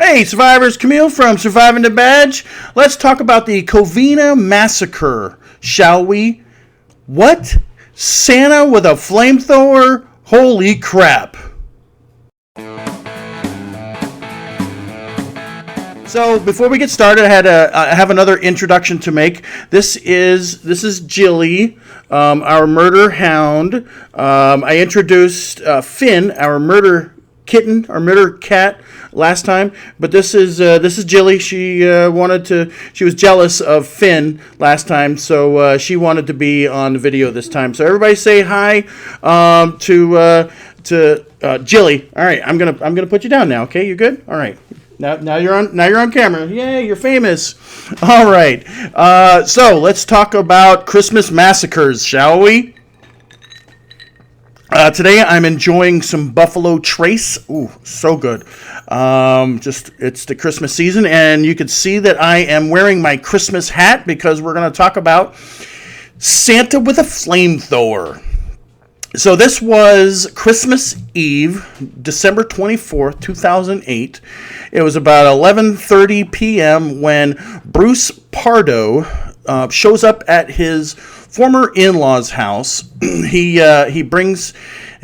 Hey, survivors, Camille from Surviving the Badge. Let's talk about the Covina Massacre, shall we? What? Santa with a flamethrower? Holy crap. So before we get started, I have another introduction to make. This is Jilly, our murder hound. I introduced Finn, our murder kitten, our murder cat, last time, but this is Jilly. She was jealous of Finn last time, so she wanted to be on the video this time. So everybody say hi to Jilly. All right, I'm gonna put you down now. Okay, you good? All right. Now you're on camera. Yay, you're famous. All right. So let's talk about Christmas massacres, shall we? Today I'm enjoying some Buffalo Trace. Ooh, so good. It's the Christmas season, and you can see that I am wearing my Christmas hat because we're going to talk about Santa with a flamethrower. So this was Christmas Eve, December 24th, 2008. It was about 11:30 p.m. when Bruce Pardo shows up at his former in-laws' house. He brings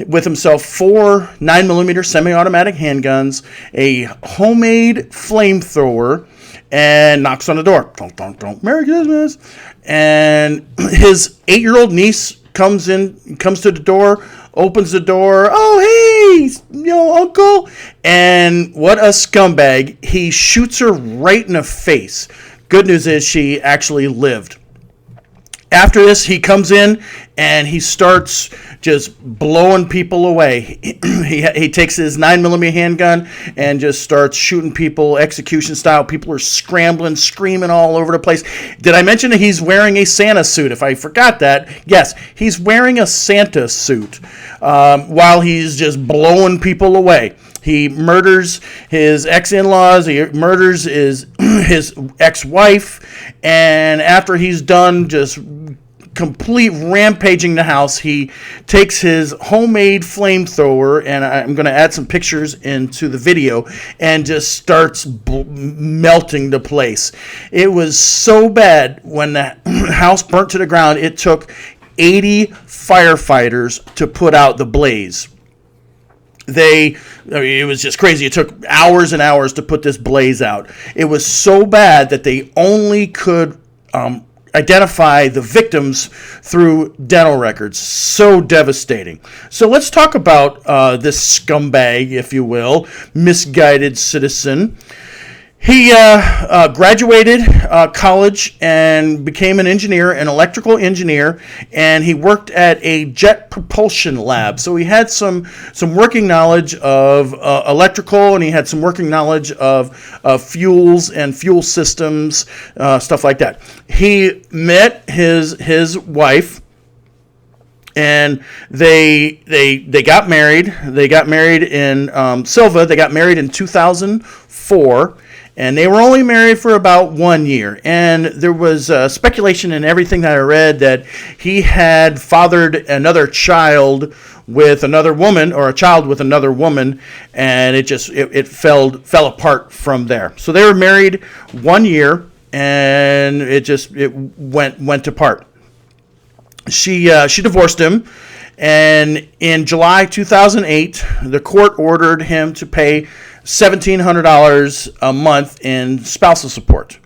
with himself 4 9mm semi-automatic handguns, a homemade flamethrower, and knocks on the door. Don't, Merry Christmas. And his 8-year-old niece comes to the door, opens the door. Oh, hey, uncle. And what a scumbag. He shoots her right in the face. Good news is she actually lived. After this, he comes in and he starts just blowing people away. He takes his 9mm handgun and just starts shooting people execution style. People are scrambling, screaming all over the place. Did I mention that he's wearing a Santa suit? If I forgot that, yes, he's wearing a Santa suit while he's just blowing people away. He murders his ex-in-laws. He murders his ex-wife. And after he's done just complete rampaging the house, he takes his homemade flamethrower, and I'm going to add some pictures into the video, and just starts melting the place. It was so bad when the house burnt to the ground, it took 80 firefighters to put out the blaze. It was just crazy. It took hours and hours to put this blaze out. It was so bad that they only could identify the victims through dental records. So devastating. So let's talk about this scumbag, if you will, misguided citizen. He graduated college and became an engineer, an electrical engineer, and he worked at a jet propulsion lab. So he had some working knowledge of electrical, and he had some working knowledge of fuels and fuel systems, stuff like that. He met his wife, and they got married. They got married in Silva. They got married in 2004. And they were only married for about 1 year. And there was speculation in everything that I read that he had fathered another child with another woman, or a child with another woman, and it fell apart from there. So they were married 1 year, and it went apart. She divorced him, and in July 2008, the court ordered him to pay $1,700 a month in spousal support.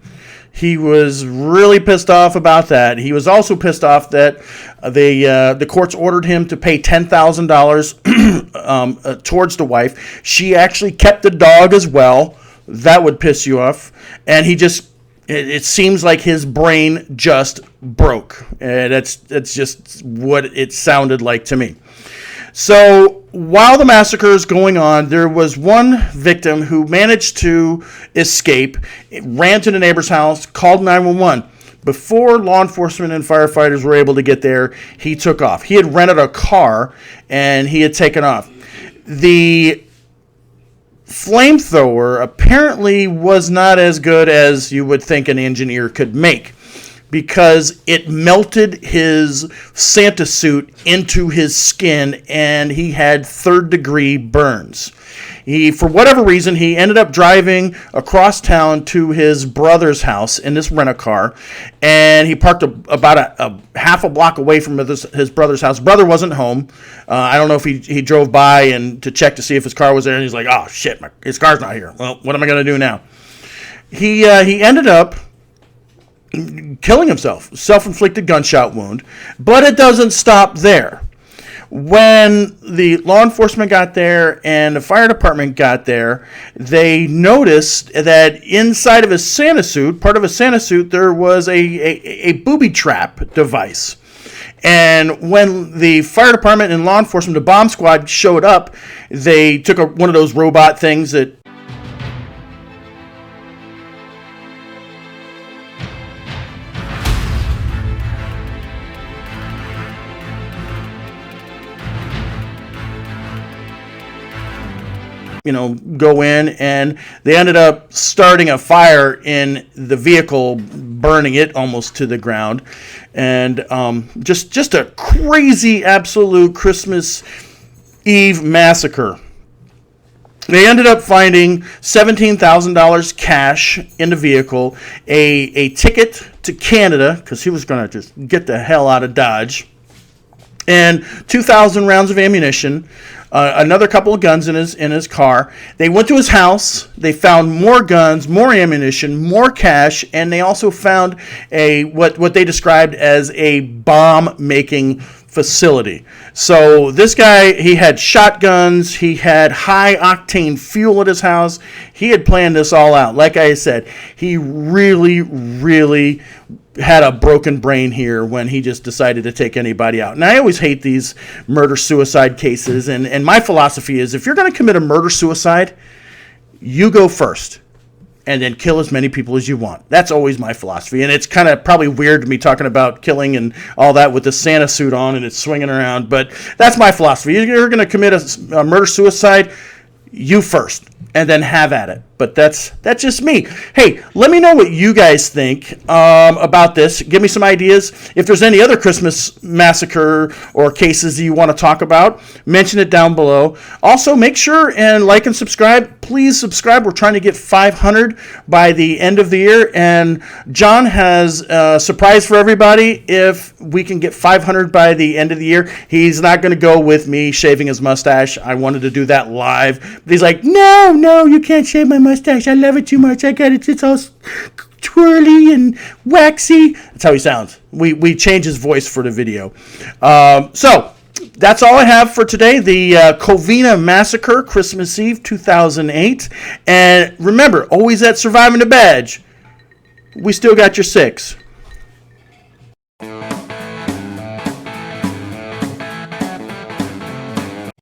He was really pissed off about that. He was also pissed off that the courts ordered him to pay $10,000 towards the wife. She actually kept the dog as well. That would piss you off. And it seems like his brain just broke. That's just what it sounded like to me. So while the massacre is going on, there was one victim who managed to escape, ran to the neighbor's house, called 911. Before law enforcement and firefighters were able to get there, he took off. He had rented a car, and he had taken off. The flamethrower apparently was not as good as you would think an engineer could make, because it melted his Santa suit into his skin, and he had third-degree burns. For whatever reason, he ended up driving across town to his brother's house in this rent-a-car, and he parked about a half a block away from his brother's house. Brother wasn't home. I don't know if he drove by and to check to see if his car was there, and he's like, oh, shit, his car's not here. Well, what am I going to do now? He ended up killing himself, self-inflicted gunshot wound, but it doesn't stop there. When the law enforcement got there and the fire department got there, they noticed that inside of his Santa suit, part of his Santa suit, there was a booby trap device. And when the fire department and law enforcement, the bomb squad, showed up, they took one of those robot things that go in, and they ended up starting a fire in the vehicle, burning it almost to the ground. And just a crazy, absolute Christmas Eve massacre. They ended up finding $17,000 cash in the vehicle, a ticket to Canada, because he was going to just get the hell out of Dodge, and 2,000 rounds of ammunition, another couple of guns in his car. They went to his house. They found more guns, more ammunition, more cash, and they also found what they described as a bomb-making facility. So this guy, he had shotguns. He had high-octane fuel at his house. He had planned this all out. Like I said, he really, really had a broken brain here when he just decided to take anybody out. And I always hate these murder-suicide cases. And my philosophy is, if you're going to commit a murder-suicide, you go first and then kill as many people as you want. That's always my philosophy. And it's kind of probably weird to me talking about killing and all that with the Santa suit on and it's swinging around. But that's my philosophy. You're going to commit a murder-suicide, you first, and then have at it. But that's just me. Hey, let me know what you guys think about this. Give me some ideas. If there's any other Christmas massacre or cases that you want to talk about, mention it down below. Also, make sure and like and subscribe. Please subscribe. We're trying to get 500 by the end of the year. And John has a surprise for everybody. If we can get 500 by the end of the year, he's not going to go with me shaving his mustache. I wanted to do that live. But he's like, no, you can't shave my mustache. I love it too much. I got it. It's all twirly and waxy. That's how he sounds. We change his voice for the video. So that's all I have for today. The Covina Massacre, Christmas Eve 2008. And remember, always at Surviving the Badge, we still got your 6.